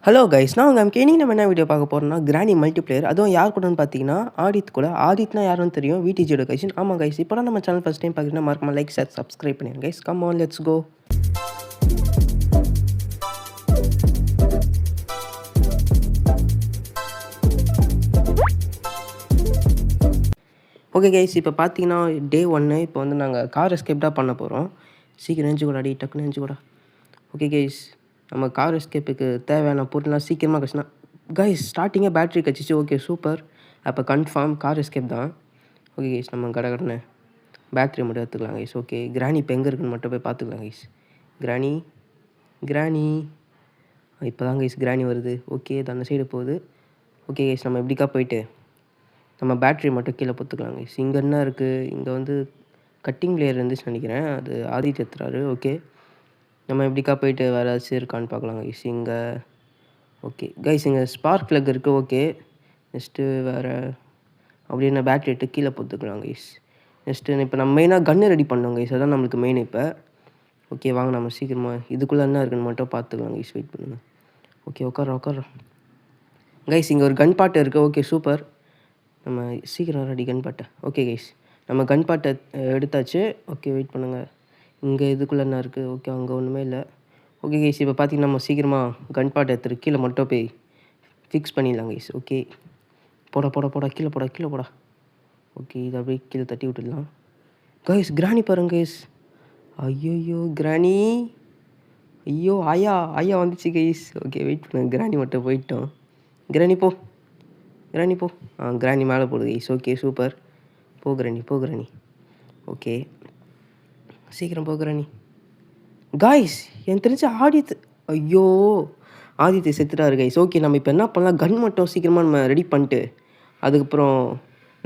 Hello guys நான் உங்கள் MK நம்ம என்ன வீடியோ பார்க்க போகிறோம்னா கிராணி மல்டிப்ளேயர் அதுவும் யார் கூடன்னு பார்த்தீங்கன்னா ஆதித் கூட. ஆதித்னா யாருன்னு தெரியும், விடிஜியோட கைஷன். ஆமாம் கைஸ், இப்போ தான் நம்ம சேனல் ஃபஸ்ட் டைம் பார்க்குறீங்கன்னா மறக்காம லைக் ஷேர் சப்ஸ்கிரைப் பண்ணிடுங்க guys. Come on let's go. Okay guys, இப்போ பார்த்தீங்கன்னா டே 1 இப்போ வந்து நாங்கள் கார் எஸ்கேப் தான் பண்ண போகிறோம். சீக்கிரம் நெஞ்சு கூட அடி, டக்குன்னு நெஞ்சு கூட. ஓகே கைஸ், நம்ம கார் எஸ்கேப்புக்கு தேவையான பொருள்லாம் சீக்கிரமாக கழிச்சுனா கைஸ் ஸ்டார்டிங்கே பேட்ரி கழிச்சிச்சு. ஓகே சூப்பர், அப்போ கன்ஃபார்ம் கார் எஸ்கேப் தான். ஓகே கைஸ், நம்ம கடகடன்னு பேட்ரி மட்டும் எடுத்துக்கலாம் கைஸ். ஓகே கிராணி இப்போ எங்கே இருக்குன்னு மட்டும் போய் பார்த்துக்கலாம் கைஸ். கிராணி கிராணி இப்போ தான் கைஸ் கிராணி வருது. ஓகே இது அந்த சைடு போகுது. ஓகே கைஸ், நம்ம எப்படிக்கா போயிட்டு நம்ம பேட்ரி மட்டும் கீழே பொத்துக்கலாம் கைஸ். இங்கே என்ன இருக்குது, இங்கே வந்து கட்டிங் லேயர் இருந்துச்சுன்னு நினைக்கிறேன், அது ஆதித் எத்துறாரு. ஓகே நம்ம எப்படிக்கா போயிட்டு வேறு ஏதாச்சும் இருக்கான்னு பார்க்கலாம் கைஸ். இங்கே ஓகே கைஸ், இங்கே ஸ்பார்க் ப்ளக் இருக்குது. ஓகே நெக்ஸ்ட்டு வேறு அப்படியே நான் பேட்ரி எடுத்து கீழே பொத்துக்கலாம் கைஸ். நெக்ஸ்ட்டு இப்போ நம்ம மெயினாக கன்று ரெடி பண்ணோம் கைஸ், அதான் நம்மளுக்கு மெயின் இப்போ. ஓகே வாங்க நம்ம சீக்கிரமாக இதுக்குள்ளே என்ன இருக்குன்னு மட்டும் பார்த்துக்கலாம் கைஸ். வெயிட் பண்ணுங்கள். ஓகே உட்காரோம் கைஸ், இங்கே ஒரு கன் பாட்டு இருக்குது. ஓகே சூப்பர், நம்ம சீக்கிரம் ரெடி கன் பாட்டை. ஓகே கைஸ், நம்ம கன் பாட்டை எடுத்தாச்சு. ஓகே வெயிட் பண்ணுங்கள், இங்கே இதுக்குள்ளே என்ன இருக்குது. ஓகே அங்கே ஒன்றுமே இல்லை. ஓகே கைஸ், இப்போ பார்த்தீங்கன்னா நம்ம சீக்கிரமாக கன் பாட்டை எடுத்துகிட்டு கீழே மட்டும் போய் ஃபிக்ஸ் பண்ணிடலாம் கைஸ். ஓகே போடா கீழே போடா. ஓகே இதை அப்படியே கீழே தட்டி விட்டுடலாம் கைஸ். கிராணி பாருங்க கைஸ். ஐயோ கிராணி, ஐயோ ஆயா வந்துச்சு கைஸ். ஓகே வெயிட் பண்ணுங்க, கிராணி மட்டும் போயிட்டோம். கிராணி போ கிராணி மேலே போடுது கைஸ். ஓகே சூப்பர், போ கிராணி. ஓகே சீக்கிரம் போ கிராணி. காய்ஸ் எனக்கு தெரிஞ்ச ஆதித்ய செத்துட்டாரு கைஸ். ஓகே நம்ம இப்போ என்ன பண்ணலாம், கன் மட்டும் சீக்கிரமாக நம்ம ரெடி பண்ணிட்டு அதுக்கப்புறம்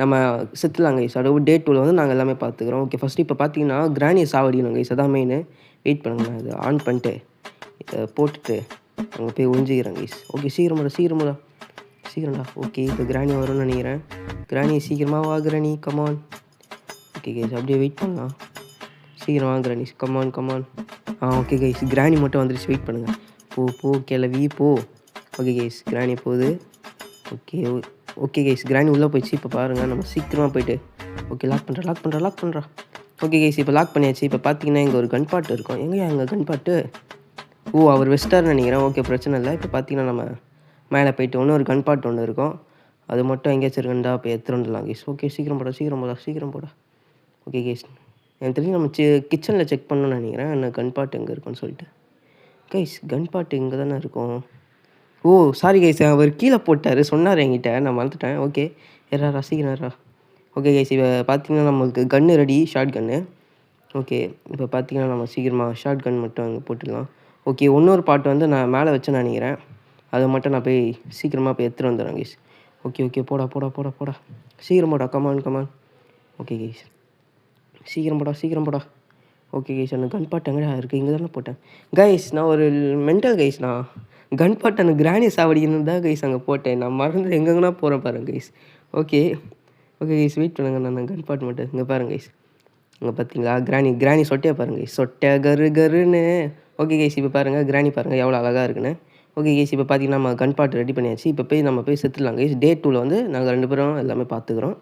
நம்ம செத்துலாம் கைஸ். அதோட டே 2 வந்து நாங்கள் எல்லாமே பார்த்துக்குறோம். ஓகே ஃபஸ்ட்டு இப்போ பார்த்தீங்கன்னா கிராணியை சாவடிக்கணும் கைஸ், அதான் மெயின். வெயிட் பண்ணுங்க, நான் இதை ஆன் பண்ணிட்டு இதை போட்டுட்டு அங்கே போய் ஒழிஞ்சிக்கிறேன் கைஸ். ஓகே சீக்கிரம்டா. ஓகே இப்போ கிராணி வரும்னு நினைக்கிறேன். கிராணி சீக்கிரமாக வா கிராணி, கமான். ஓகே கைஸ் அப்படியே வெயிட் பண்ணலாம். சீக்கிரம் வா கிராணி, கமான். ஓகே கைஸ், கிராணி மட்டும் வந்துடுச்சு. வெயிட் பண்ணுங்கள். போ கிளவி போ. ஓகே கைஸ், கிராணி போகுது. ஓகே கைஸ், கிராணி உள்ளே போயிடுச்சு. இப்போ பாருங்கள் நம்ம சீக்கிரமாக போயிட்டு ஓகே லாக் பண்ணுறா. ஓகே கைஸ், இப்போ லாக் பண்ணியாச்சு. இப்போ பார்த்தீங்கன்னா இங்கே ஒரு கன் பாட்டு இருக்கும். எங்கே கன் பாட்டு? அவர் வெஸ்டார்னு நினைக்கிறேன். ஓகே பிரச்சனை இல்லை. இப்போ பார்த்தீங்கன்னா நம்ம மேலே போயிட்டு ஒரு கன் பாட்டு ஒன்று இருக்கும், அது மட்டும் எங்கேயாச்சும் இருக்குண்டா போய் எடுத்துகிட்டு வந்துடலாம் கைஸ். ஓகே சீக்கிரம் போடா. ஓகே கைஸ், எனக்கு தெரிஞ்சு நம்ம கிச்சனில் செக் பண்ணணும்னு நினைக்கிறேன், என்ன கன் பாட்டு எங்கே இருக்குன்னு சொல்லிட்டு. கைஸ் கன் பாட்டு இங்கே தானே இருக்கும். சாரி கைஸ், அவர் கீழே போட்டார், சொன்னார் என்கிட்ட, நான் மறந்துட்டேன். ஓகே சீக்கிரம். ஓகே கைஸ், இப்போ பார்த்தீங்கன்னா நம்மளுக்கு கன்று ரெடி, ஷார்ட் கன்று. ஓகே இப்போ பார்த்தீங்கன்னா நம்ம சீக்கிரமாக ஷார்ட் கன் மட்டும் அங்கே போட்டுடலாம். ஓகே இன்னொரு பாட்டு வந்து நான் மேலே வச்சேன்னு நினைக்கிறேன், அதை மட்டும் நான் போய் சீக்கிரமாக போய் எடுத்துகிட்டு வந்துடுறேன் கைஸ். ஓகே போடா. சீக்கிரம் போடா, கமான். ஓகே கைஸ் சீக்கிரம் போடா. ஓகே கைஸ், அந்த கன் பாட்டு எங்கடா இருக்குது? இங்கே தானே போட்டேன் கைஸ். நான் ஒரு மென்டல் கைஸ், நான் கன் பாட்டு அந்த கிராணி சாவடிக்கணும் தான் கைஸ் அங்கே போட்டேன். நான் மறந்து எங்கெங்கன்னா போகிறேன் பாருங்க கைஸ். ஓகே கைஸ் வெயிட் பண்ணுங்கள், நான் கன் பாட்டு மட்டும் இங்கே பாருங்க கைஸ். இங்கே பார்த்தீங்களா கிராணி சொட்டையை பாருங்க கைஸ், சொட்டை கருன்னு. ஓகே கைஸ், இப்போ பாருங்கள் கிராணி பாருங்கள் எவ்வளோ அழகாக இருக்குன்னு. ஓகே கைஸ், இப்போ பார்த்தீங்கன்னா நம்ம கன் பாட்டு ரெடி பண்ணியாச்சு. இப்போ நம்ம போய் செத்துடலாம் கைஸ். டே 2 வந்து நாங்கள் 2 பேரும் எல்லாமே பார்த்துக்குறோம்.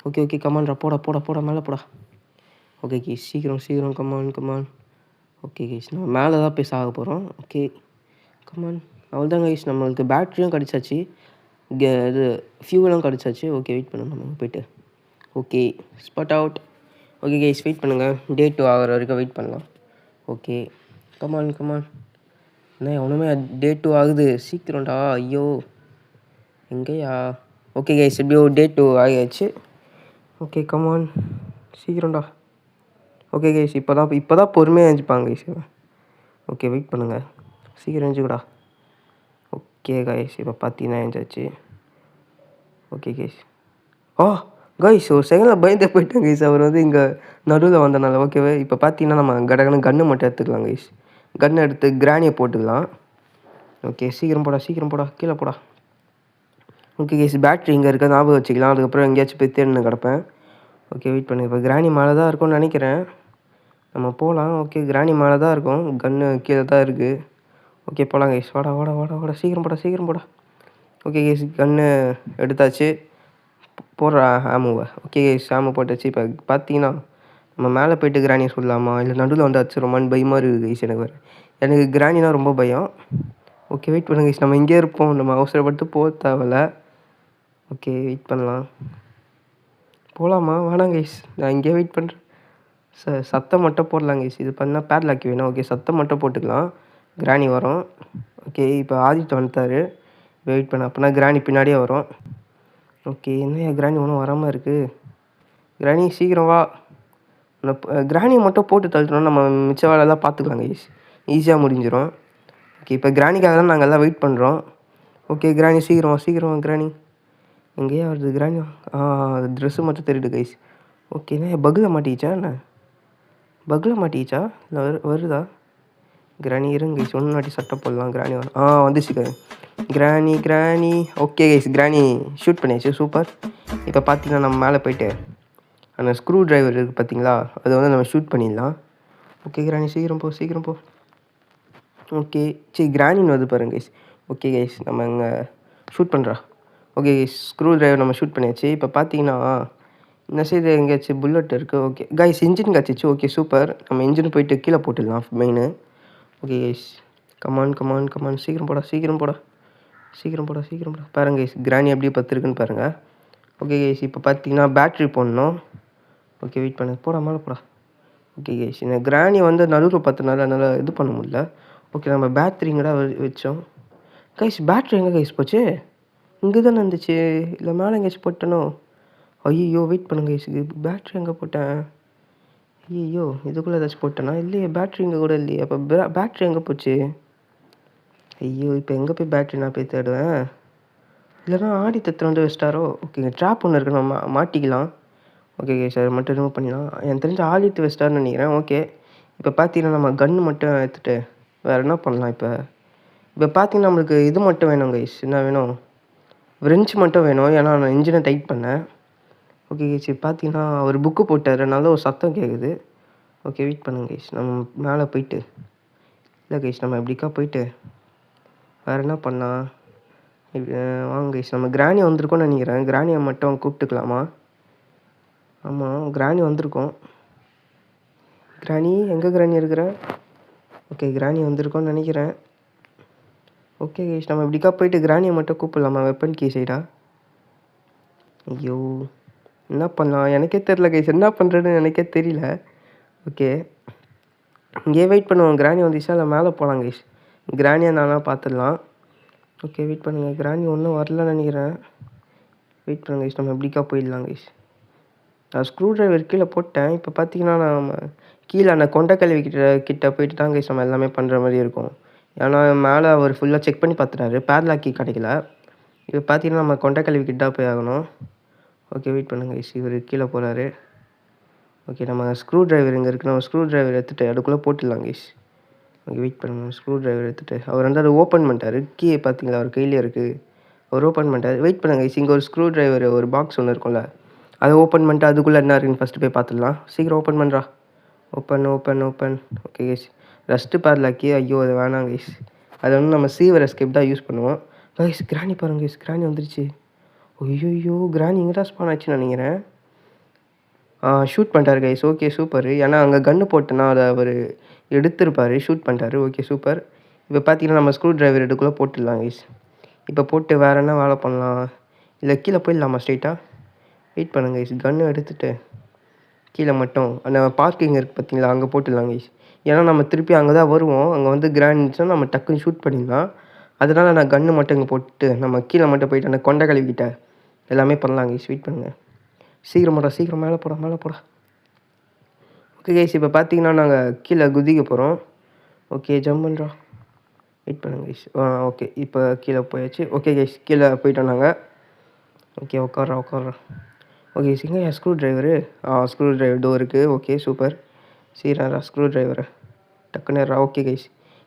ஓகே கமான்ரா, போடா மேலே போடா. ஓகே கைஸ் சீக்கிரம் கமான். ஓகே கைஸ், நம்ம மேலே தான் போய் சாக போகிறோம். ஓகே கமான், அவ்வளோதான் கைஸ், நம்மளுக்கு பேட்ரியும் கிடச்சாச்சு, இது ஃபியூவலும் கிடச்சாச்சு. ஓகே வெயிட் பண்ணுங்க, நம்ம போய்ட்டு okay spot out. Okay guys wait பண்ணுங்கள், டே 2 ஆகிற வரைக்கும் வெயிட் பண்ணலாம். Okay come on. என்ன எவனுமே டே 2 ஆகுது, சீக்கிரம்டா. ஐயோ எங்கேயா? ஓகே கைஸ் எப்படியோ டே 2 ஆகியாச்சு. ஓகே கமான் சீக்கிரம்டா. ஓகே கைஸ், இப்போ தான் பொறுமையாக எழுஞ்சிப்பாங்க கைஸ். ஓகே வெயிட் பண்ணுங்கள், சீக்கிரம் எழுஞ்சிக்கூடா. ஓகே கைஸ், இப்போ பார்த்தீங்கன்னா எழுந்தாச்சு. ஓகே கைஸ் கைஸ் ஒரு செகண்டில் பயந்து போயிட்டேன் கைஸ், அவர் வந்து இங்கே நடுவில் வந்தனால. ஓகேவே இப்போ பார்த்தீங்கன்னா நம்ம கன்னு மட்டும் எடுத்துக்கலாம் கைஸ். கன்னை எடுத்து கிராணியை போட்டுக்கலாம். ஓகே சீக்கிரம் போடா, கீழே போடா. ஓகே கைஸ், பேட்ரி இங்கே இருக்க ஞாபகம் வச்சுக்கலாம், அதுக்கப்புறம் எங்கேயாச்சும் போய் தேடின்னு கிடப்பேன். ஓகே வெயிட் பண்ணு, இப்போ கிராணி மேலே தான் இருக்கும்னு நினைக்கிறேன், நம்ம போகலாம். ஓகே கிராணி மேலே தான் இருக்கும், கன்று கீழே தான் இருக்குது. ஓகே போகலாம் கைஸ். வாடா வாடா வாடா வாடா, சீக்கிரம் போடா சீக்கிரம் போடா. ஓகே கைஸ், கன்று எடுத்தாச்சு. போடுறா ஆமுவை. ஓகே கைஸ், ஆமு போட்டாச்சு. இப்போ பார்த்தீங்கன்னா நம்ம மேலே போயிட்டு கிராணியை சொல்லலாமா, இல்லை நடுவில் வந்து அடிச்சிடுமான்னு பயமாக இருக்குது கைஸ் எனக்கு வேறு. எனக்கு கிராணினா ரொம்ப பயம். ஓகே வெயிட் பண்ணுங்க கைஸ், நம்ம இங்கே இருப்போம், நம்ம அவசரப்பட்டு போக தேவையில்ல. ஓகே வெயிட் பண்ணலாம். போகலாமா? வேணாம் கைஸ், நான் இங்கே வெயிட் பண்ணுறேன். சத்தம் மட்டும் போடலாம் கைஸ். இது பண்ணால் பேட்லாக் வேணும். ஓகே சத்தம் மட்டும் போட்டுக்கலாம். கிராணி வரும். ஓகே இப்போ ஆதித்ய வந்துட்டார். வெயிட் பண்ண, அப்படின்னா கிராணி பின்னாடியே வரும். ஓகே என்ன கிராணி ஒன்றும் வராமல் இருக்குது. கிராணி சீக்கிரம் வா. அந்த கிராணியை மட்டும் போட்டு தள்ளிட்டோம்னா நம்ம மிச்ச வேலையெல்லாம் பார்த்துக்கலாம் கைஸ், ஈஸியாக முடிஞ்சிடும். ஓகே இப்போ கிராணிக்காக தான் நாங்கள் எல்லாம் வெயிட் பண்ணுறோம். ஓகே கிராணி சீக்கிரம் வா சீக்கிரம் வா. கிராணி எங்கேயா வருது கிராணி? ட்ரெஸ்ஸு மட்டும் தெரியுது கைஸ். ஓகேண்ணா பக்கில் மாட்டிக்கிச்சா என்ன? பக்கில் மாட்டிக்கிச்சா இல்லை வருதா? கிராணி இருங்க கைஸ், ஒன்று நாட்டி சட்டை போடலாம். கிராணி வரும். வந்துச்சு கிராணி கிராணி. ஓகே கைஸ், கிராணி ஷூட் பண்ணியாச்சு. சூப்பர். இப்போ பார்த்தீங்கன்னா நம்ம மேலே போயிட்டு அந்த ஸ்க்ரூ டிரைவர் இருக்குது பார்த்தீங்களா, அதை வந்து நம்ம ஷூட் பண்ணிடலாம். ஓகே கிராணி சீக்கிரம் போ சீக்கிரம் போ. ஓகே சரி, கிராணின்னு வந்து பாருங்க கைஸ். ஓகே கைஸ், நம்ம இங்கே ஷூட் பண்ணுறா. ஓகே கைஸ், ஸ்க்ரூ டிரைவர் நம்ம ஷூட் பண்ணியாச்சு. இப்போ பார்த்தீங்கன்னா இந்த சைடு எங்கேயாச்சும் புல்லட் இருக்குது. ஓகே கைஸ், இன்ஜின் கிடச்சிச்சு. Okay super. நம்ம இன்ஜின் போயிட்டு கீழே போட்டுடலாம் main. Okay guys, come on come on come on, சீக்கிரம் போடா சீக்கிரம் போடா சீக்கிரம் போடா சீக்கிரம் போடா. பாருங்க கைஸ், கிராணி அப்படியே பத்துருக்குன்னு பாருங்கள். ஓகே கைஸ், இப்போ பார்த்தீங்கன்னா பேட்ரி போடணும். ஓகே வெயிட் பண்ணு, போடா மேலே போடா. ஓகே கைஸ், இந்த கிராணி வந்து நடுவில் பார்த்தனால என்னால் இது பண்ண முடியல. ஓகே நம்ம பேட்ரி எங்கடா வச்சோம் கைஸ்? பேட்ரி எங்கே கைஸ் போச்சு? இங்கே தானே இருந்துச்சு, இல்லை மேலே எங்கேயாச்சும் போட்டனோ? ஐயோ வெயிட் பண்ணுங்க கைஸ், பேட்ரி எங்கே போட்டேன்? ஐயோ இதுக்குள்ளே ஏதாச்சும் போட்டேனா? இல்லையே, பேட்ரி இங்கே கூட இல்லையே. அப்போ பேட்ரி எங்கே போச்சு? ஐயோ இப்போ எங்கே போய் பேட்ரி நான் போய் தேடுவேன்? இல்லைனா ஆடி தத்துற வந்து வச்சிட்டாரோ? ஓகேங்க, ட்ராப் ஒன்று இருக்குது, நம்ம மாட்டிக்கலாம். ஓகே சார், மட்டும் ரிமூவ் பண்ணிடலாம். எனக்கு தெரிஞ்சு ஆடிட்டு வச்சிட்டாருன்னு நினைக்கிறேன். ஓகே இப்போ பார்த்தீங்கன்னா நம்ம கன்று மட்டும் எடுத்துகிட்டு வேறு என்ன பண்ணலாம்? இப்போ பார்த்தீங்கன்னா நம்மளுக்கு இது மட்டும் வேணும் கைஸ். என்ன வேணும்? ரெஞ்ச் மட்டும் வேணும், ஏன்னா நான் இன்ஜினை டைட் பண்ணேன். ஓகே கைஸ், இப்போ பார்த்தீங்கன்னா அவர் புக்கு போட்டார், அதனால ஒரு சத்தம் கேட்குது. ஓகே வெயிட் பண்ணுங்க கைஸ், நம்ம மேலே போயிட்டு இல்லை கைஸ், நம்ம எப்படிக்கா போயிட்டு வேறு என்ன பண்ணலாம்? வாங்க கைஸ், நம்ம கிராணி வந்திருக்கோன்னு நினைக்கிறேன். கிராணியை மட்டும் கூப்பிட்டுக்கலாமா? ஆமாம் கிராணி வந்திருக்கோம். கிராணி எங்கே கிராணி இருக்கிற? ஓகே கிராணி வந்திருக்கோன்னு நினைக்கிறேன். ஓகே கைஸ், நம்ம இப்படிக்கா போயிட்டு கிராணியை மட்டும் கூப்பிடலாமா? வெப்பன் கீ சைடா? ஐயோ என்ன பண்ணலாம் எனக்கே தெரில கைஸ், என்ன பண்ணுறதுன்னு எனக்கே தெரியல. ஓகே இங்கே வெயிட் பண்ணுவோம். கிராணி வந்துச்சா இல்லை மேலே போகலாம் கைஸ்? கிராணியை நானாக பார்த்துடலாம். ஓகே வெயிட் பண்ணுங்கள், கிராணி ஒன்றும் வரலன்னு நினைக்கிறேன். வெயிட் பண்ணுங்க கைஸ், நம்ம எப்படிக்கா போயிடலாம் கைஸ். நான் ஸ்க்ரூ டிரைவர் கீழே போட்டேன். இப்போ பார்த்தீங்கன்னா நம்ம கீழே அந்த கொண்டைக்கல்வி கிட்ட போயிட்டு தான் கைஸ் நம்ம எல்லாமே பண்ணுற மாதிரி இருக்கும். ஏன்னா மேலே அவர் ஃபுல்லாக செக் பண்ணி பார்த்துட்டாரு, பேட்லாக் கீ கிடைக்கல. இப்போ பார்த்தீங்கன்னா நம்ம கொண்டைக்கல்வி கிட்ட போய் ஆகணும். ஓகே வெயிட் பண்ணுங்க கைஸ், இவர் கீழே போகிறாரு. ஓகே நம்ம ஸ்க்ரூ டிரைவர் இங்கே இருக்குது, நம்ம ஸ்க்ரூ டிரைவர் எடுத்துகிட்டு அதுக்குள்ளே போட்டுடலாம் கைஸ். ஓகே வெயிட் பண்ணுங்கள், ஸ்க்ரூ டிரைவர் எடுத்துகிட்டு அவர் வந்து அதை ஓப்பன் பண்ணிட்டார். கீயை பார்த்தீங்களா அவர் கையிலே இருக்குது, அவர் ஓப்பன் பண்ணிட்டார். வெயிட் பண்ணுங்க கைஸ், இங்கே ஒரு ஸ்க்ரூ டிரைவர் ஒரு பாக்ஸ் ஒன்று இருக்கும்ல, அதை ஓப்பன் பண்ணிட்டு அதுக்குள்ளே என்ன இருக்குன்னு ஃபஸ்ட்டு போய் பார்த்துடலாம். சீக்கிரம் ஓப்பன் பண்ணுறா. Open open open. Okay guys, rust பேட்லாக்கி. ஐயோ அது வேணாம் கைஸ், அதை வந்து நம்ம சீவர் எஸ்கேப் தான் யூஸ் பண்ணுவோம். கைஸ் கிராணி பாருங்க கைஸ், கிராணி வந்துருச்சு. ஐயோ கிராணி எங்கே தான் ஸ்பான் ஆச்சுன்னு நினைக்கிறேன். ஷூட் பண்ணிட்டார் கைஸ். Okay super. ஏன்னா அங்கே கன்று போட்டேன்னா அதை அவர் எடுத்திருப்பார், ஷூட் பண்ணிட்டாரு. Okay super. இப்போ பார்த்தீங்கன்னா நம்ம ஸ்க்ரூ டிரைவர் இதுக்குள்ளே போட்டுடலாம் கைஸ். இப்போ போட்டு வேறு என்ன வேலை பண்ணலாம்? இல்லை கீழே போயிடலாமா ஸ்ட்ரெயிட்டாக? வெயிட் பண்ணுங்க கைஸ், கன்று எடுத்துகிட்டு கீழே மட்டும் அந்த பார்க்கிங் இருக்குது பார்த்தீங்களா, அங்கே போட்டுடலாம் கைஸ். ஏன்னா நம்ம திருப்பி அங்கே தான் வருவோம், அங்கே வந்து கிராண்ட்ஸ்னால் நம்ம டக்குன்னு ஷூட் பண்ணிடலாம். அதனால் நான் கன்று மட்டும் இங்கே போட்டு நம்ம கீழே மட்டும் போயிட்டு அந்த கொண்டை கழுவிக்கிட்ட எல்லாமே பண்ணலாம் கைஸ். வெயிட் பண்ணுங்கள், சீக்கிரம் போடா சீக்கிரம், மேலே போடா மேலே போடா. ஓகே கைஸ், இப்போ பார்த்தீங்கன்னா நாங்கள் கீழே குதிக்க போகிறோம். ஓகே ஜம்ப் பண்ணுறோம். வெயிட் பண்ணுங்க கைஸ். ஓகே இப்போ கீழே போயாச்சு. ஓகே கைஸ், கீழே போயிட்டோம் நாங்கள். ஓகே உட்காட்றோம். ஓகே சிங்க ஸ்க்ரூ டிரைவரு. ஸ்க்ரூ டிரைவர் டோருக்கு. Okay super. சீரா ஸ்க்ரூ டிரைவரை டக்குன்னு. ஓகே கைஸ்,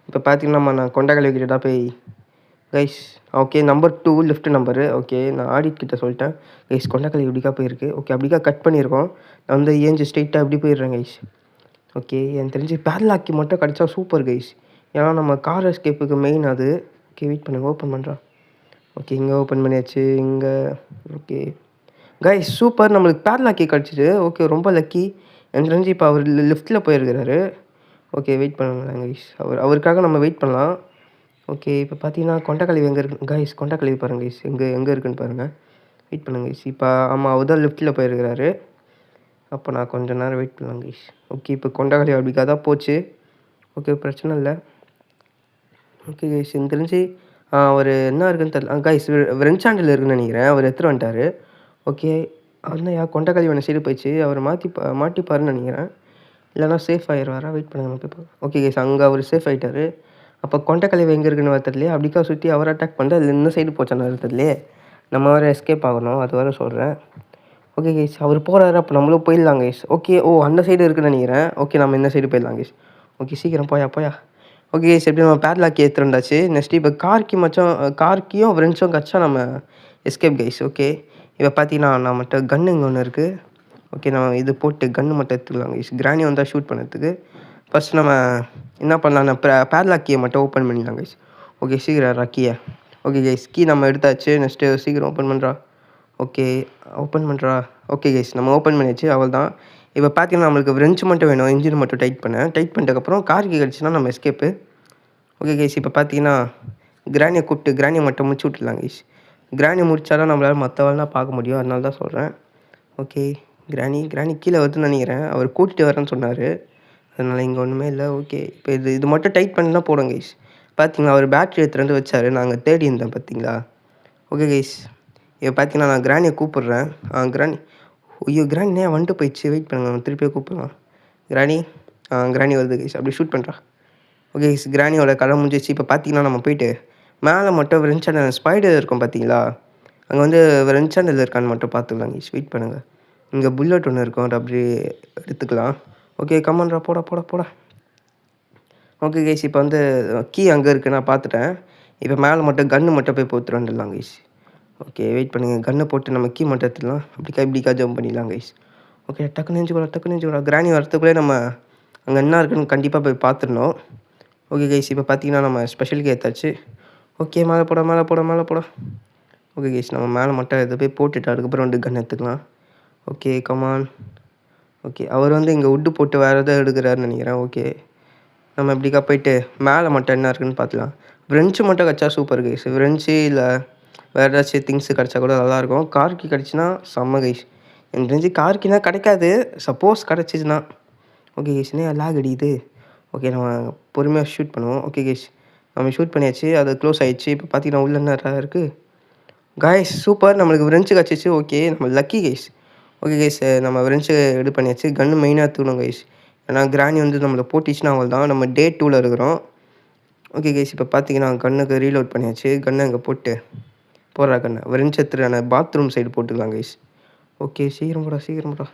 இப்போ பார்த்தீங்கன்னா நான் கொண்டை கழுவிக்கிட்ட தான் போய் guys. Okay number 2 left number. Okay நான் ஆடிட் கிட்ட சொல்லிட்டேன் கைஸ், கொண்டக்கலை இப்படிக்கா போயிருக்கு. ஓகே அப்படிக்கா கட் பண்ணியிருக்கோம். நான் வந்து ஏஞ்சி ஸ்ட்ரெயிட்டாக அப்படி போயிடுறேன் கைஸ். ஓகே எனக்கு தெரிஞ்சு பேட்லாக்கி மட்டும் கிடச்சா சூப்பர் கைஸ். ஏன்னா நம்ம கார் எஸ்கேப்புக்கு மெயின் அது. ஓகே வெயிட் பண்ணுங்க. ஓப்பன் பண்ணுறா. ஓகே இங்கே ஓப்பன் பண்ணியாச்சு. இங்கே ஓகே கைஸ் சூப்பர் நம்மளுக்கு பேட்லாக் கீ கிடச்சிது. ஓகே ரொம்ப லக்கி. எனக்கு தெரிஞ்சு இப்போ அவர் லிஃப்ட்டில் போயிருக்கிறாரு. ஓகே வெயிட் பண்ணுங்களேன் கைஸ். அவருக்காக நம்ம வெயிட் பண்ணலாம். ஓகே இப்போ பார்த்தீங்கன்னா கொண்டக்கழுவி எங்கே இருக்கு கைஸ்? கொண்டக்கழுவி பாருங்கள் கைஸ். எங்கே இருக்குன்னு பாருங்கள். வெயிட் பண்ணுங்க கைஸ். இப்போ ஆமாம் அவர் தான் லிஃப்ட்டில் போயிருக்கிறாரு. அப்போ நான் கொஞ்சம் நேரம் வெயிட் பண்ணலாம் கைஸ். ஓகே இப்போ கொண்டக்கழுவி அப்படிக்காக தான் போச்சு. ஓகே பிரச்சனை இல்லை. ஓகே கைஸ் எனக்கு தெரிஞ்சு அவர் என்ன இருக்குன்னு தெரியல. கைஸ் ரெண்ட் சாண்டில் இருக்குன்னு நினைக்கிறேன். அவர் எடுத்துகிட்டு வந்துட்டார். ஓகே அண்ணா கொண்டக்கழுவி ஒன்று சைடு போயிடுச்சு. அவர் மாட்டிப்பாருன்னு நினைக்கிறேன். இல்லைனா சேஃப் ஆகிடுவாரா? வெயிட் பண்ணுங்க நம்ம போய் ஓகே கைஸ் அங்கே அவர் சேஃப் ஆகிட்டார். அப்போ கொண்டக்கழுவி எங்கே இருக்குன்னு வரத்துலையே அப்படிக்கா சுற்றி அவர் அட்டாக் பண்ணிட்டு அதில் இந்த சைடு போச்சான்னு வரத்துலையே நம்ம வேறு எஸ்கேப் ஆகணும். அது வேறு சொல்கிறேன். ஓகே கைஸ் அவர் போகிறாரு. அப்போ நம்மளும் போயிடலாம் கைஸ். ஓகே அந்த சைடு இருக்குன்னு நினைக்கிறேன். ஓகே நம்ம இந்த சைடு போயிடலாம் கைஸ். ஓகே சீக்கிரம் போயா. ஓகே கைஸ் எப்படி நம்ம பேட்லாக் ஏற்றுண்டாச்சு. நெக்ஸ்ட் இப்போ கார்க்கியும் ஃப்ரெண்ட்ஸும் கிடச்சா நம்ம எஸ்கேப் கைஸ். ஓகே இப்போ பார்த்தீங்கன்னா நம்மகிட்ட கன்று இங்கே ஒன்று இருக்குது. ஓகே நம்ம இது போட்டு கன்று மட்டும் எடுத்துக்கலாம் கைஸ். கிராணி வந்தால் ஷூட் பண்ணுறதுக்கு ஃபஸ்ட் நம்ம என்ன பண்ணலாம்? பேட்லாக் கீயை மட்டும் ஓப்பன் பண்ணிடலாம் கைஸ். ஓகே சீக்கிரம் கீயை. ஓகே கைஸ் கீ நம்ம எடுத்தாச்சு. நெக்ஸ்ட்டு சீக்கிரம் ஓப்பன் பண்ணுறா. ஓகே ஓப்பன் பண்ணுறா. ஓகே கைஸ் நம்ம ஓப்பன் பண்ணியாச்சு. அவள் தான் இப்போ பார்த்தீங்கன்னா நம்மளுக்கு ஃப்ரெண்ட்ஸ் மட்டும் வேணும். இன்ஜின் மட்டும் டைட் பண்ணிட்டதுக்கப்புறம் கார் கீ கிடச்சின்னா நம்ம எஸ்கேப்பு. ஓகே கைஸ் இப்போ பார்த்தீங்கன்னா கிராணியை கூப்பிட்டு கிராணியை மட்டும் முடிச்சு விட்டுடலாம் கைஸ். கிராணி முடிச்சாலும் நம்மளால் மற்றவெல்லாம் பார்க்க முடியும். அதனால தான் சொல்கிறேன். ஓகே கிராணி கீழே வருதுன்னு நினைக்கிறேன். அவர் கூட்டிகிட்டு வரேன்னு சொன்னார். அதனால் இங்கே ஒன்றுமே இல்லை. ஓகே இப்போ இது மட்டும் டைட் பண்ணினா போடும் கைஸ். பார்த்தீங்களா அவர் பேட்ரி எடுத்துகிட்டு வச்சார். நாங்கள் தேடி இருந்தேன் பார்த்தீங்களா. ஓகே கைஸ் இப்போ பார்த்தீங்கன்னா நான் கிராணியை கூப்பிட்றேன். கிராணி வந்துட்டு போயிடுச்சு. வெயிட் பண்ணுங்க திருப்பியே கூப்பிடலாம். கிராணி வருது கைஸ். அப்படி ஷூட் பண்ணுறா. ஓகே கைஸ் கிராணியோட கதை முடிஞ்சிச்சு. இப்போ பார்த்தீங்கன்னா நம்ம போயிட்டு மேலே மட்டும் ரெண்ட் சேனல் ஸ்பைடர் இருக்கும் பார்த்தீங்களா. அங்கே வந்து ரெண்ட் சேனல் இருக்கான்னு மட்டும் பார்த்துக்கலாம் கைஸ். வெயிட் பண்ணுங்கள். இங்கே புல்லட் ஒன்று இருக்கும். அது அப்படி எடுத்துக்கலாம். ஓகே கமான்ரா போடா. ஓகே கைஸ் இப்போ வந்து கீ அங்கே இருக்குது நான் பார்த்துட்டேன். இப்போ மேலே மட்டும் கன்று மட்டும் போய் போத்துட்டு வந்துடலாம் கைஸ். ஓகே வெயிட் பண்ணுங்கள். கன்னை போட்டு நம்ம கீ மட்டும் எடுத்துடலாம். இப்படிக்கா ஜம்ப் பண்ணிடலாம் கைஸ். ஓகே டக்குன்னு நெஞ்சுக்கூடா. கிராணி வரத்துக்குள்ளே நம்ம அங்கே என்ன இருக்குன்னு கண்டிப்பாக போய் பார்த்துடணும். ஓகே கைஸ் இப்போ பார்த்தீங்கன்னா நம்ம ஸ்பெஷலுக்கு ஏற்றாச்சு. ஓகே மேலே போட. ஓகே கைஸ் நம்ம மேலே மட்டும் இதை போய் போட்டுட்டு அதுக்கப்புறம் வந்து கன் எடுத்துக்கலாம். Okay come on. ஓகே அவர் வந்து இங்கே உட்டு போட்டு வேறு எதாவது எடுக்கிறாருன்னு நினைக்கிறேன். ஓகே நம்ம இப்படிக்கா போயிட்டு மேலே மட்டும் என்ன இருக்குன்னு பார்த்துக்கலாம். ஃப்ரெண்ட்ஸு மட்டும் கிடச்சா சூப்பர் கைஸ். ஃப்ரெண்ட்ஸு இல்லை வேறு ஏதாச்சும் திங்ஸு கிடச்சா கூட நல்லாயிருக்கும். கார்கி கிடச்சின்னா செம்ம கைஸ். எனக்கு தெரிஞ்சு கார்கினா கிடைக்காது. சப்போஸ் கிடச்சிச்சின்னா ஓகே கைஸ் லேக் அடிக்குது. ஓகே நம்ம பொறுமையாக ஷூட் பண்ணுவோம். ஓகே கைஸ் நம்ம ஷூட் பண்ணியாச்சு. அது க்ளோஸ் ஆகிடுச்சு. இப்போ பார்த்தீங்கன்னா உள்ள என்ன இருக்குது கைஸ். சூப்பர் நம்மளுக்கு ஃப்ரெண்ட்ஸு கிடச்சிச்சு. ஓகே நம்ம லக்கி கைஸ். ஓகே கைஸ் நம்ம ஃப்ரெண்ட்ஸு இது பண்ணியாச்சு. கன்று மெயினாக எடுத்துக்கணும் கைஸ். ஏன்னா கிராணி வந்து நம்மளை போட்டிச்சுன்னா அவள் தான். நம்ம டே 2ல் இருக்கிறோம். ஓகே கைஸ் இப்போ பார்த்தீங்கன்னா கண்ணுக்கு ரீலோட் பண்ணியாச்சு. கண்ணை இங்கே போட்டு போடுறா கண்ணை ஃப்ரெண்ட்ஸ் எடுத்துகிட்டு பாத்ரூம் சைடு போட்டுக்கலாம் கைஸ். ஓகே சீக்கிரம் போடா.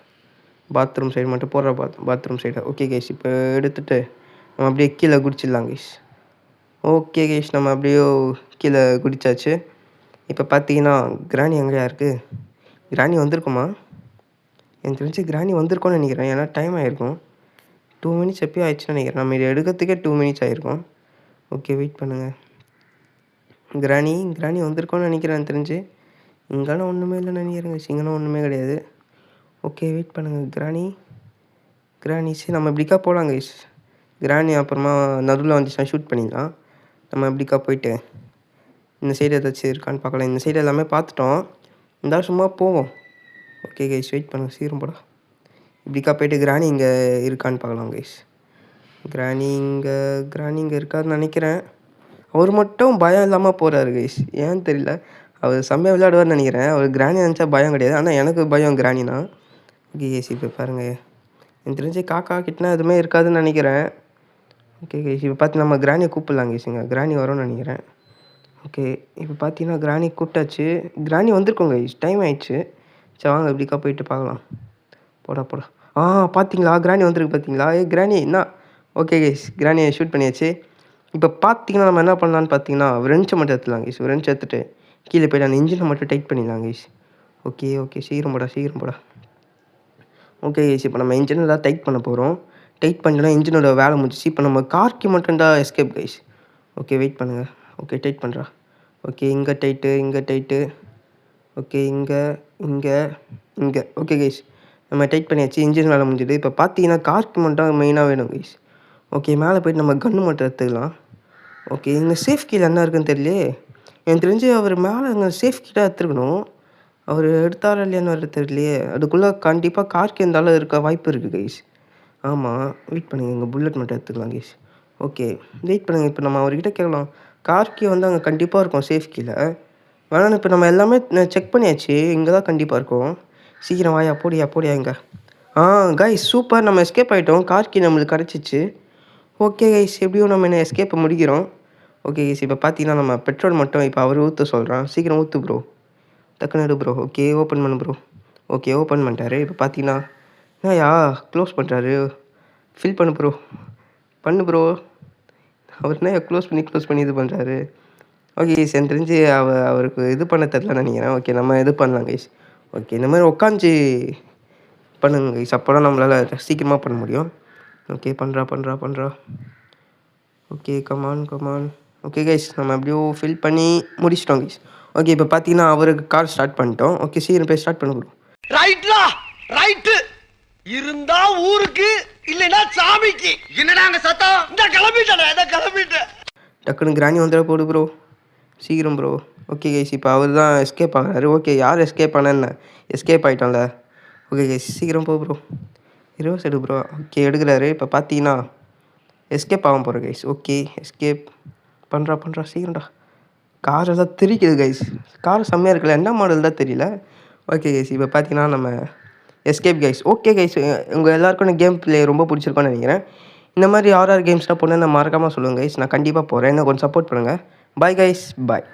பாத்ரூம் சைடு மட்டும் போடுறா. Bathroom side. ஓகே கைஸ் இப்போ எடுத்துகிட்டு நம்ம அப்படியே கீழே குடிச்சிடலாம் கைஸ். ஓகே கைஸ் நம்ம அப்படியே கீழே குடித்தாச்சு. இப்போ பார்த்தீங்கன்னா கிராணி எங்கேயா இருக்குது? கிராணி வந்திருக்குமா? எனக்கு தெரிஞ்சு கிராணி வந்திருக்கோன்னு நினைக்கிறேன். ஏன்னா டைம் ஆகிருக்கும். 2 மினிட்ஸ் எப்போயும் ஆயிடுச்சுன்னு நினைக்கிறேன். நம்ம இதை எடுக்கிறதுக்கே 2 மினிட்ஸ் ஆகிருக்கும். ஓகே வெயிட் பண்ணுங்கள். கிராணி வந்திருக்கோன்னு நினைக்கிறேன். எனக்கு தெரிஞ்சு இங்கெல்லாம் ஒன்றுமே இல்லைன்னு நினைக்கிறேங்க. இங்கெல்லாம் ஒன்றுமே கிடையாது. ஓகே வெயிட் பண்ணுங்கள். கிராணி சரி நம்ம இப்படிக்கா போகலாம் கைஸ். கிராணி அப்புறமா நடுவில் வந்துச்சுன்னா ஷூட் பண்ணிடலாம். நம்ம இப்படிக்கா போயிட்டு இந்த சைடு ஏதாச்சும் இருக்கான்னு பார்க்கலாம். இந்த சைடு எல்லாமே பார்த்துட்டோம். இருந்தாலும் சும்மா போவோம். ஓகே கைஸ் வெயிட் பண்ணுங்கள். சீக்கிரம் போடா. இப்படிக்கா போயிட்டு கிராணி இங்கே இருக்கான்னு பார்க்கலாம் கைஸ். கிராணி இங்கே இருக்காருன்னு நினைக்கிறேன். அவர் மட்டும் பயம் இல்லாமல் போகிறாரு கைஸ். ஏன்னு தெரியல. அவர் செம்மையாக விளையாடுவார்னு நினைக்கிறேன். அவர் கிராணி நினச்சா பயம் கிடையாது. ஆனால் எனக்கு பயம் கிராணினா. ஓகே கைஸ் இப்போ பாருங்கள். எனக்கு தெரிஞ்சு காக்கா கிட்டனா எதுவுமே இருக்காதுன்னு நினைக்கிறேன். ஓகே கைஸ் இப்போ பார்த்து நம்ம கிராணியை கூப்பிடலாம் கைஸ். இங்கே கிராணி வரும்னு நினைக்கிறேன். ஓகே இப்போ பார்த்தீங்கன்னா கிராணி கூப்பிட்டாச்சு. கிராணி வந்திருக்கோங்க கைஸ். டைம் ஆயிடுச்சு. சரி வாங்க இப்படிக்கா போயிட்டு பார்க்கலாம். போடா பார்த்தீங்களா கிராணி வந்திருக்கு பார்த்தீங்களா. கிராணி என்ன? ஓகே கைஸ் கிராணியை ஷூட் பண்ணியாச்சு. இப்போ பார்த்தீங்கன்னா நம்ம என்ன பண்ணலான்னு பார்த்தீங்கன்னா ஃப்ரெண்ட்ஸை மட்டும் எடுத்துலாம் கைஸ். ஃப்ரெண்ட்ஸ் எடுத்துகிட்டு கீழே போய்ட்டு அந்த இன்ஜினை மட்டும் டைட் பண்ணிடலாம் கைஸ். ஓகே சீக்கிரம் போடா. ஓகே கைஸ் இப்போ நம்ம இன்ஜினை தான் டைட் பண்ண போகிறோம். டைட் பண்ணிட்டோம்னா இன்ஜினோட வேலை முடிஞ்சிச்சு. இப்போ நம்ம கார்க்கு மட்டும் தான் எஸ்கேப் கைஸ். ஓகே வெயிட் பண்ணுங்க. ஓகே டைட் பண்ணுறா. ஓகே இங்கே டைட்டு, இங்கே டைட்டு. ஓகே இங்கே, இங்கே, இங்கே. ஓகே கைஸ் நம்ம டைட் பண்ணியாச்சு. இன்ஜின் வேலை முடிஞ்சுது. இப்போ பார்த்தீங்கன்னா கார்க்கு மட்டும் மெயினாக வேணும் கைஸ். ஓகே மேலே போய்ட்டு நம்ம கன்று மட்டும் எடுத்துக்கலாம். ஓகே இங்கே சேஃப் கீழ என்ன இருக்குன்னு தெரியலையே. எனக்கு தெரிஞ்சு அவர் மேலே அங்கே சேஃப் கீ தான் எடுத்துருக்கணும். அவர் எடுத்தாரா இல்லையான்னு வேறு தெரியலையே. அதுக்குள்ளே கண்டிப்பாக கார்க்கு இருந்தாலும் இருக்க வாய்ப்பு இருக்குது கைஸ். ஆமாம் வெயிட் பண்ணுங்க. இங்கே புல்லட் மட்டும் எடுத்துக்கலாம் கைஸ். ஓகே வெயிட் பண்ணுங்கள். இப்போ நம்ம அவர்கிட்ட கேட்கலாம். கார் கீ வந்து அங்கே கண்டிப்பாக இருக்கும் சேஃப் கீழ. வேணாலும் இப்போ நம்ம எல்லாமே செக் பண்ணியாச்சு. இங்கே தான் கண்டிப்பாக இருக்கும். சீக்கிரம் வாயா போடியா போடியா இங்கே. கைஸ் சூப்பர் நம்ம எஸ்கேப் ஆகிட்டோம். கார் கீ நம்மளுக்கு கிடச்சிச்சு. ஓகே கைஸ் எப்படியும் நம்ம என்ன எஸ்கேப்பை முடிக்கிறோம். ஓகே கைஸ் இப்போ பார்த்தீங்கன்னா நம்ம பெட்ரோல் மட்டும் இப்போ அவர் ஊற்ற சொல்கிறான். சீக்கிரம் ஊற்று ப்ரோ. டக்குன்னு எடு ப்ரோ. ஓகே ஓப்பன் பண்ணு ப்ரோ. ஓகே ஓப்பன் பண்ணிட்டாரு. இப்போ பார்த்தீங்கன்னா என்னயா க்ளோஸ் பண்ணுறாரு. ஃபில் பண்ணு ப்ரோ. பண்ணு ப்ரோ. அவர் என்ன க்ளோஸ் பண்ணி இது பண்ணுறாரு. ஓகே கைஸ் எனக்கு தெரிஞ்சு அவருக்கு இது பண்ண தெரிலன்னு நினைக்கிறேன். ஓகே நம்ம இது பண்ணலாம் கைஸ். ஓகே இந்த மாதிரி உட்காந்து பண்ணுங்க கைஸ். அப்போ தான் நம்மளால் சீக்கிரமாக பண்ண முடியும். ஓகே பண்ணுறா. Okay come on. ஓகே கைஸ் நம்ம எப்படியோ ஃபில் பண்ணி முடிச்சிட்டோம் கைஸ். ஓகே இப்போ பார்த்தீங்கன்னா அவருக்கு கார் ஸ்டார்ட் பண்ணிட்டோம். ஓகே சீக்கிரம் போய் ஸ்டார்ட் பண்ண ப்ரோ. ரைட்டு இருந்தா ஊருக்கு இல்லைன்னா சாமிக்கு. என்னடா அங்க சத்தம்? இந்த கிளம்பிட்டேன். டக்குன்னு கிராணி வந்துட போடு ப்ரோ. சீக்கிரம் ப்ரோ. ஓகே கைஸ் இப்போ அவர் தான் எஸ்கேப் ஆகிறாரு. ஓகே யார் எஸ்கேப் ஆனால் என்ன எஸ்கேப் ஆகிட்டோம்ல. ஓகே கைஸ் சீக்கிரம் போ ப்ரோ. ரிவர்ஸ் எடு ப்ரோ. ஓகே எடுக்கிறாரு. இப்போ பார்த்தீங்கன்னா எஸ்கேப் ஆக போகிறேன் கைஸ். ஓகே எஸ்கேப் பண்ணுறா சீக்கிரம்டா. கார் எல்லாம் தெரிக்குது கைஸ். கார் செம்மையாக இருக்குல்ல. என்ன மாடல் தான் தெரியல. ஓகே கைஸ் இப்போ பார்த்தீங்கன்னா நம்ம எஸ்கேப் கைஸ். ஓகே கைஸ் உங்கள் எல்லாருக்கும் இந்த கேம் ப்ளே ரொம்ப பிடிச்சிருக்கோன்னு நினைக்கிறேன். இந்த மாதிரி ஆர்ஆர் கேம்ஸ்லாம் போனால் நான் மறக்காமல் சொல்லுங்கள் கைஸ். நான் கண்டிப்பாக போகிறேன். என்ன கொஞ்சம் சப்போர்ட் பண்ணுங்கள். Bye guys bye.